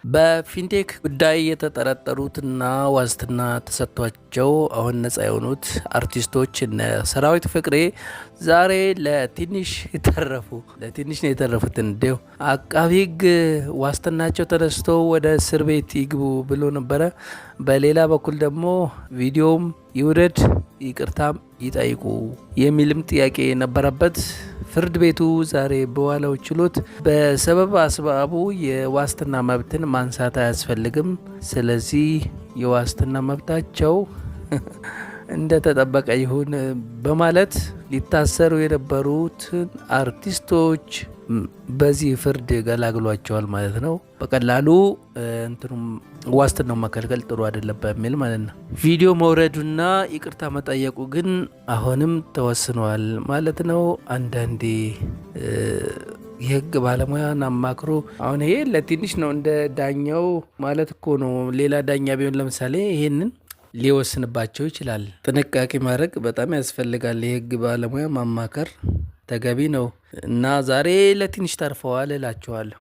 በፊንቴክ ጉዳይ የተጠረጠሩትና ዋስትና ተሰጥቷቸው አሁን ነጻ የሆኑት አርቲስቶች እነ ሰራዊት ፍቅሬ ዛሬ ለትንሽ ነው የተረፉት። እንዲሁ አቃቢ ሕግ ዋስትናቸው ተነስቶ ወደ እስር ቤት ይግቡ ብሎ ነበረ። በሌላ በኩል ደግሞ ቪዲዮም ይውረድ ይቅርታም ይጠይቁ የሚልም ጥያቄ ነበረበት። ፍርድ ቤቱ ዛሬ በዋለው ችሎት በሰበብ አስባቡ የዋስትና መብትን ማንሳት አያስፈልግም፣ ስለዚህ የዋስትና መብታቸው እንደተጠበቀ ይሁን በማለት ሊታሰሩ የነበሩትን አርቲስቶች በዚህ ፍርድ ገላግሏቸዋል ማለት ነው። በቀላሉ እንትኑም ዋስትናው መከልከል ጥሩ አይደለም በሚል ማለት ነው። ቪዲዮ መውረዱና ይቅርታ መጠየቁ ግን አሁንም ተወስኗል ማለት ነው። አንዳንዴ የህግ ባለሙያን አማክሮ አሁን ይሄ ለትንሽ ነው እንደ ዳኛው ማለት እኮ ነው። ሌላ ዳኛ ቢሆን ለምሳሌ ይሄንን ሊወስንባቸው ይችላል። ጥንቃቄ ማድረግ በጣም ያስፈልጋል። የህግ ባለሙያ ማማከር ተገቢ ነው እና ዛሬ ለትንሽ ተርፈዋል እላቸዋለሁ።